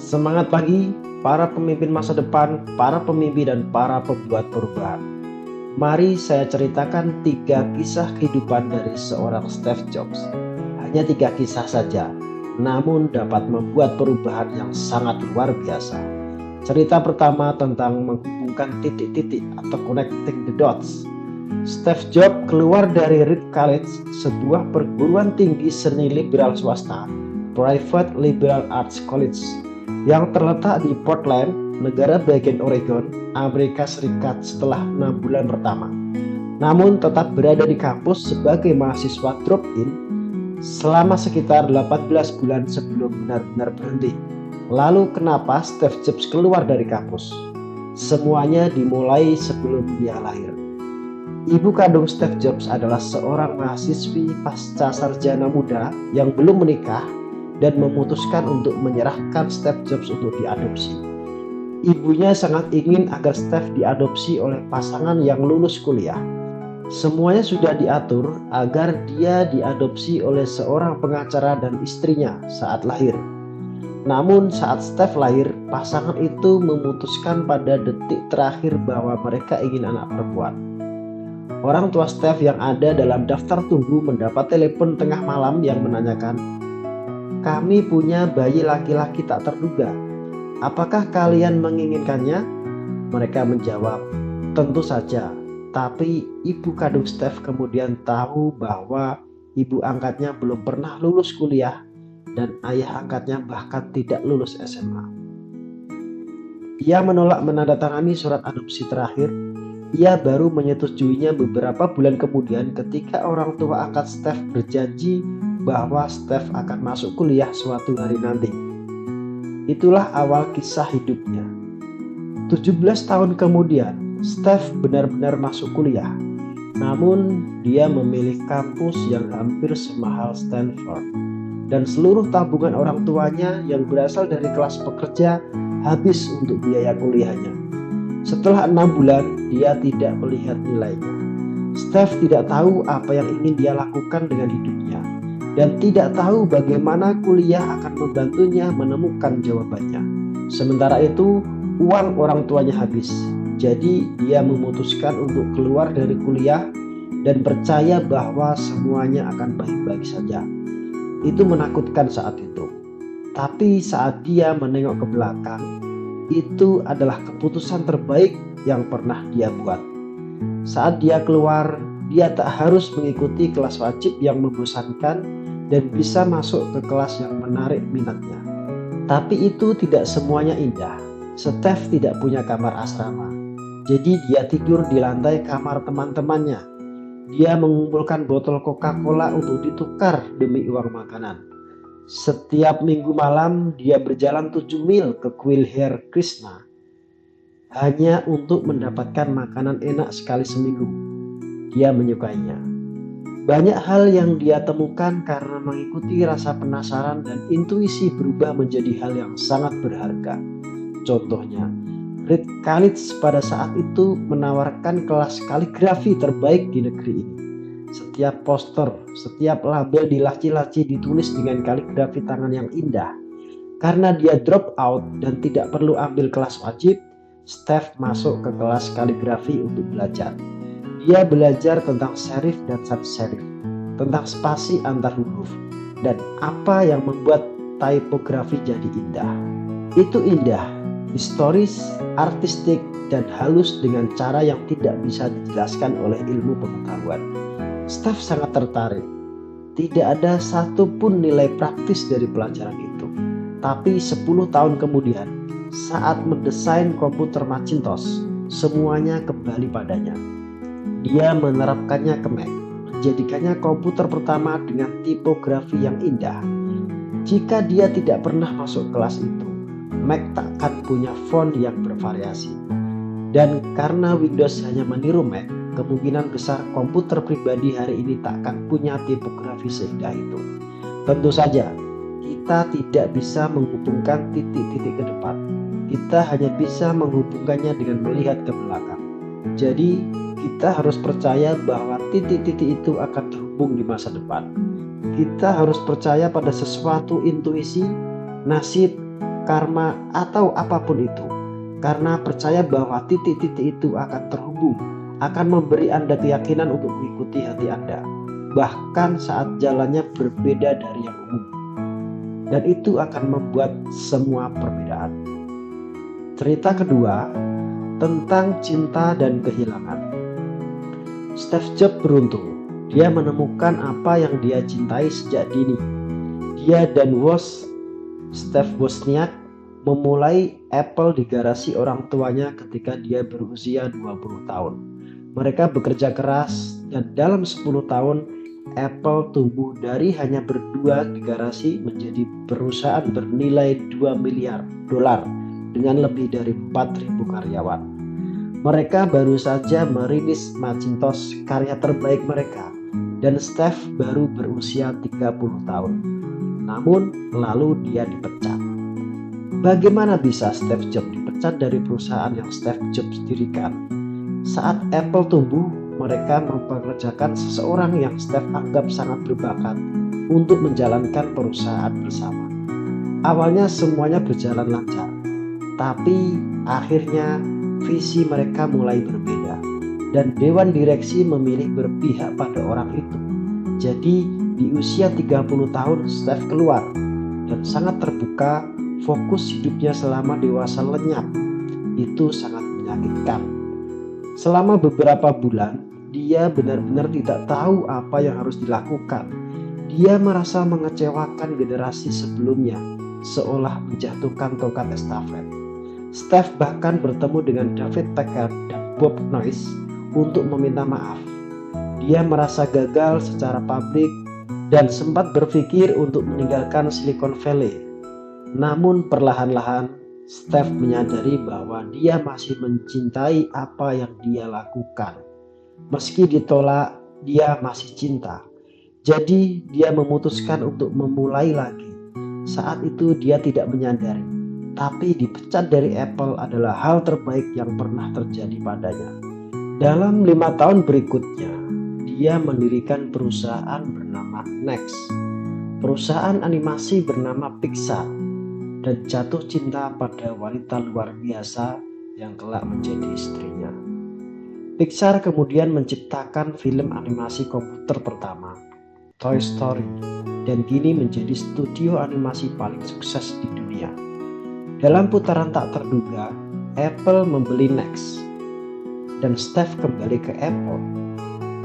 Semangat pagi, para pemimpin masa depan, para pemimpi dan para pembuat perubahan. Mari saya ceritakan 3 kisah kehidupan dari seorang Steve Jobs. Hanya 3 kisah saja, namun dapat membuat perubahan yang sangat luar biasa. Cerita pertama tentang menghubungkan titik-titik atau connecting the dots. Steve Jobs keluar dari Reed College, sebuah perguruan tinggi seni liberal swasta, Private Liberal Arts College, yang terletak di Portland, negara bagian Oregon, Amerika Serikat setelah 6 bulan pertama. Namun tetap berada di kampus sebagai mahasiswa drop-in selama sekitar 18 bulan sebelum benar-benar berhenti. Lalu kenapa Steve Jobs keluar dari kampus? Semuanya dimulai sebelum dia lahir. Ibu kandung Steve Jobs adalah seorang mahasiswi pasca sarjana muda yang belum menikah dan memutuskan untuk menyerahkan Steve Jobs untuk diadopsi. Ibunya sangat ingin agar Steve diadopsi oleh pasangan yang lulus kuliah. Semuanya sudah diatur agar dia diadopsi oleh seorang pengacara dan istrinya saat lahir. Namun saat Steve lahir, pasangan itu memutuskan pada detik terakhir bahwa mereka ingin anak perempuan. Orang tua Steve yang ada dalam daftar tunggu mendapat telepon tengah malam yang menanyakan, "Kami punya bayi laki-laki tak terduga. Apakah kalian menginginkannya?" Mereka menjawab, "Tentu saja." Tapi ibu kandung Steve kemudian tahu bahwa ibu angkatnya belum pernah lulus kuliah dan ayah angkatnya bahkan tidak lulus SMA. Ia menolak menandatangani surat adopsi terakhir. Ia baru menyetujuinya beberapa bulan kemudian ketika orang tua angkat Steve berjanji bahwa Steve akan masuk kuliah suatu hari nanti. Itulah awal kisah hidupnya. 17 tahun kemudian, Steve benar-benar masuk kuliah. Namun, dia memilih kampus yang hampir semahal Stanford. Dan seluruh tabungan orang tuanya yang berasal dari kelas pekerja habis untuk biaya kuliahnya. Setelah 6 bulan, dia tidak melihat nilainya. Steve tidak tahu apa yang ingin dia lakukan dengan hidupnya, dan tidak tahu bagaimana kuliah akan membantunya menemukan jawabannya. Sementara itu, uang orang tuanya habis. Jadi dia memutuskan untuk keluar dari kuliah dan percaya bahwa semuanya akan baik-baik saja. Itu menakutkan saat itu. Tapi saat dia menengok ke belakang, itu adalah keputusan terbaik yang pernah dia buat. Saat dia keluar, dia tak harus mengikuti kelas wajib yang membosankan dan bisa masuk ke kelas yang menarik minatnya. Tapi itu tidak semuanya indah. Steve tidak punya kamar asrama, jadi dia tidur di lantai kamar teman-temannya. Dia mengumpulkan botol Coca-Cola untuk ditukar demi uang makanan. Setiap minggu malam dia berjalan 7 mil ke Quail Krishna hanya untuk mendapatkan makanan enak sekali seminggu. Dia menyukainya. Banyak hal yang dia temukan karena mengikuti rasa penasaran dan intuisi berubah menjadi hal yang sangat berharga. Contohnya, Reed College pada saat itu menawarkan kelas kaligrafi terbaik di negeri ini. Setiap poster, setiap label di laci-laci ditulis dengan kaligrafi tangan yang indah. Karena dia drop out dan tidak perlu ambil kelas wajib, Steve masuk ke kelas kaligrafi untuk belajar. Dia belajar tentang serif dan sans serif, tentang spasi antar huruf, dan apa yang membuat tipografi jadi indah. Itu indah, historis, artistik, dan halus dengan cara yang tidak bisa dijelaskan oleh ilmu pengetahuan. Steve sangat tertarik. Tidak ada satupun nilai praktis dari pelajaran itu. Tapi 10 tahun kemudian, saat mendesain komputer Macintosh, semuanya kembali padanya. Dia menerapkannya ke Mac, menjadikannya komputer pertama dengan tipografi yang indah. Jika dia tidak pernah masuk kelas itu, Mac takkan punya font yang bervariasi. Dan karena Windows hanya meniru Mac, kemungkinan besar komputer pribadi hari ini takkan punya tipografi seindah itu. Tentu saja, kita tidak bisa menghubungkan titik-titik ke depan. Kita hanya bisa menghubungkannya dengan melihat ke belakang. Jadi, kita harus percaya bahwa titik-titik itu akan terhubung di masa depan. Kita harus percaya pada sesuatu intuisi, nasib, karma, atau apapun itu. Karena percaya bahwa titik-titik itu akan terhubung, akan memberi Anda keyakinan untuk mengikuti hati Anda, bahkan saat jalannya berbeda dari yang umum. Dan itu akan membuat semua perbedaan. Cerita kedua tentang cinta dan kehilangan. Steve Jobs beruntung. Dia menemukan apa yang dia cintai sejak dini. Dia dan Steve Wozniak memulai Apple di garasi orang tuanya ketika dia berusia 20 tahun. Mereka bekerja keras dan dalam 10 tahun Apple tumbuh dari hanya berdua di garasi menjadi perusahaan bernilai $2 miliar dengan lebih dari 4.000 karyawan. Mereka baru saja merilis Macintosh, karya terbaik mereka, dan Steve baru berusia 30 tahun. Namun lalu dia dipecat. Bagaimana bisa Steve Jobs dipecat dari perusahaan yang Steve Jobs dirikan? Saat Apple tumbuh, mereka mempekerjakan seseorang yang Steve anggap sangat berbakat untuk menjalankan perusahaan bersama. Awalnya semuanya berjalan lancar, tapi akhirnya visi mereka mulai berbeda dan dewan direksi memilih berpihak pada orang itu. Jadi di usia 30 tahun Steve keluar dan sangat terbuka. Fokus hidupnya selama dewasa lenyap. Itu sangat menyakitkan. Selama beberapa bulan dia benar-benar tidak tahu apa yang harus dilakukan. Dia merasa mengecewakan generasi sebelumnya, seolah menjatuhkan tongkat estafet. Steve bahkan bertemu dengan David Packard dan Bob Noyce untuk meminta maaf. Dia merasa gagal secara publik dan sempat berpikir untuk meninggalkan Silicon Valley. Namun perlahan-lahan Steve menyadari bahwa dia masih mencintai apa yang dia lakukan. Meski ditolak, dia masih cinta. Jadi dia memutuskan untuk memulai lagi. Saat itu dia tidak menyadari, tapi dipecat dari Apple adalah hal terbaik yang pernah terjadi padanya. Dalam 5 tahun berikutnya, dia mendirikan perusahaan bernama Next, perusahaan animasi bernama Pixar, dan jatuh cinta pada wanita luar biasa yang kelak menjadi istrinya. Pixar kemudian menciptakan film animasi komputer pertama, Toy Story, dan kini menjadi studio animasi paling sukses di dunia. Dalam putaran tak terduga, Apple membeli Next, dan Steve kembali ke Apple.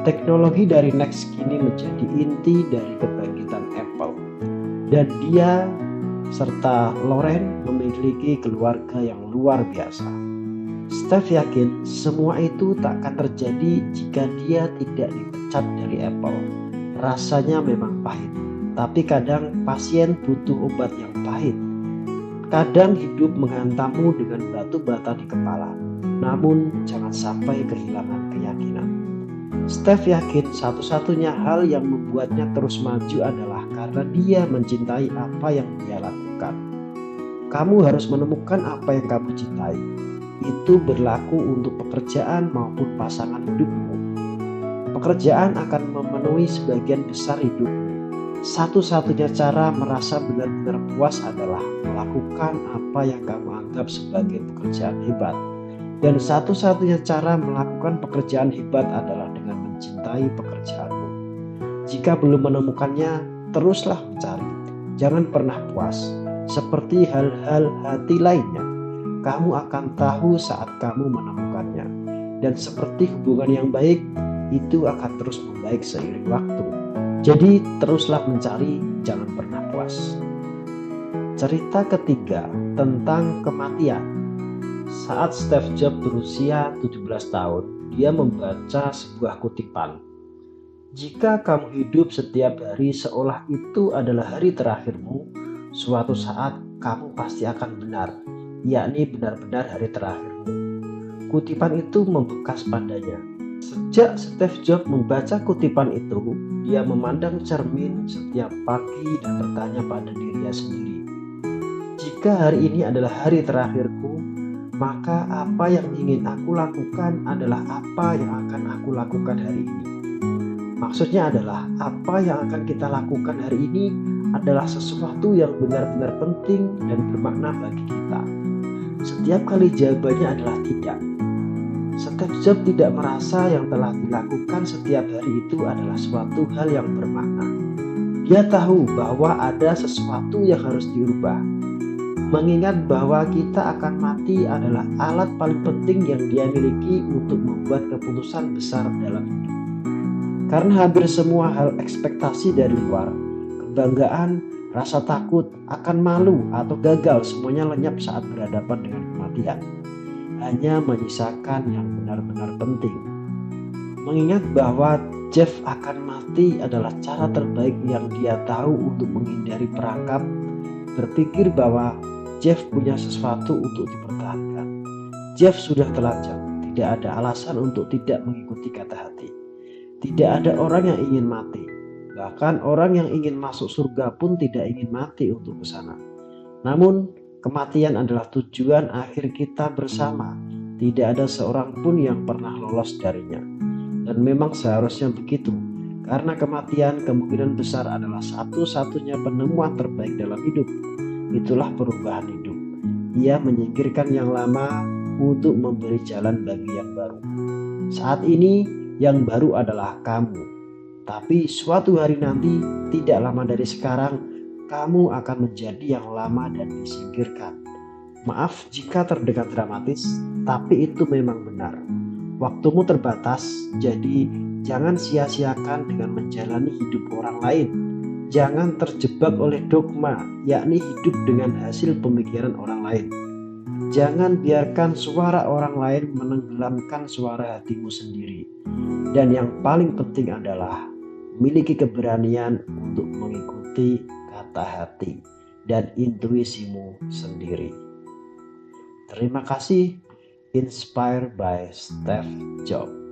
Teknologi dari Next kini menjadi inti dari kebangkitan Apple, dan dia serta Lauren memiliki keluarga yang luar biasa. Steve yakin semua itu tak akan terjadi jika dia tidak dipecat dari Apple. Rasanya memang pahit, tapi kadang pasien butuh obat yang pahit. Kadang hidup menghantammu dengan batu bata di kepala, namun jangan sampai kehilangan keyakinan. Steve yakin satu-satunya hal yang membuatnya terus maju adalah karena dia mencintai apa yang dia lakukan. Kamu harus menemukan apa yang kamu cintai. Itu berlaku untuk pekerjaan maupun pasangan hidupmu. Pekerjaan akan memenuhi sebagian besar hidupmu. Satu-satunya cara merasa benar-benar puas adalah melakukan apa yang kamu anggap sebagai pekerjaan hebat. Dan satu-satunya cara melakukan pekerjaan hebat adalah dengan mencintai pekerjaanmu. Jika belum menemukannya, teruslah mencari. Jangan pernah puas. Seperti hal-hal hati lainnya, kamu akan tahu saat kamu menemukannya. Dan seperti hubungan yang baik, itu akan terus membaik seiring waktu. Jadi teruslah mencari, jangan pernah puas. Cerita ketiga tentang kematian. Saat Steve Jobs berusia 17 tahun, dia membaca sebuah kutipan. Jika kamu hidup setiap hari seolah itu adalah hari terakhirmu, suatu saat kamu pasti akan benar, yakni benar-benar hari terakhirmu. Kutipan itu membekas padanya. Sejak Steve Jobs membaca kutipan itu, dia memandang cermin setiap pagi dan bertanya pada dirinya sendiri, jika hari ini adalah hari terakhirku, maka apa yang ingin aku lakukan adalah apa yang akan aku lakukan hari ini. Maksudnya adalah apa yang akan kita lakukan hari ini adalah sesuatu yang benar-benar penting dan bermakna bagi kita? Setiap kali jawabannya adalah tidak. Steve Jobs tidak merasa yang telah dilakukan setiap hari itu adalah suatu hal yang bermakna. Dia tahu bahwa ada sesuatu yang harus dirubah. Mengingat bahwa kita akan mati adalah alat paling penting yang dia miliki untuk membuat keputusan besar dalam hidup. Karena hampir semua hal ekspektasi dari luar, kebanggaan, rasa takut, akan malu atau gagal semuanya lenyap saat berhadapan dengan kematian. Hanya menyisakan yang benar-benar penting. Mengingat bahwa Jeff akan mati adalah cara terbaik yang dia tahu untuk menghindari perangkap, berpikir bahwa Jeff punya sesuatu untuk dipertahankan. Jeff sudah telanjang, tidak ada alasan untuk tidak mengikuti kata hati. Tidak ada orang yang ingin mati, bahkan orang yang ingin masuk surga pun tidak ingin mati untuk ke sana. Namun, kematian adalah tujuan akhir kita bersama. Tidak ada seorang pun yang pernah lolos darinya. Dan memang seharusnya begitu, karena kematian kemungkinan besar adalah satu-satunya penemuan terbaik dalam hidup. Itulah perubahan hidup. Ia menyingkirkan yang lama untuk memberi jalan bagi yang baru. Saat ini yang baru adalah kamu. Tapi suatu hari nanti, tidak lama dari sekarang, kamu akan menjadi yang lama dan disingkirkan. Maaf jika terdengar dramatis, tapi itu memang benar. Waktumu terbatas, jadi jangan sia-siakan dengan menjalani hidup orang lain. Jangan terjebak oleh dogma, yakni hidup dengan hasil pemikiran orang lain. Jangan biarkan suara orang lain menenggelamkan suara hatimu sendiri. Dan yang paling penting adalah miliki keberanian untuk mengikuti kata hati dan intuisimu sendiri. Terima kasih. Inspired by Steve Jobs.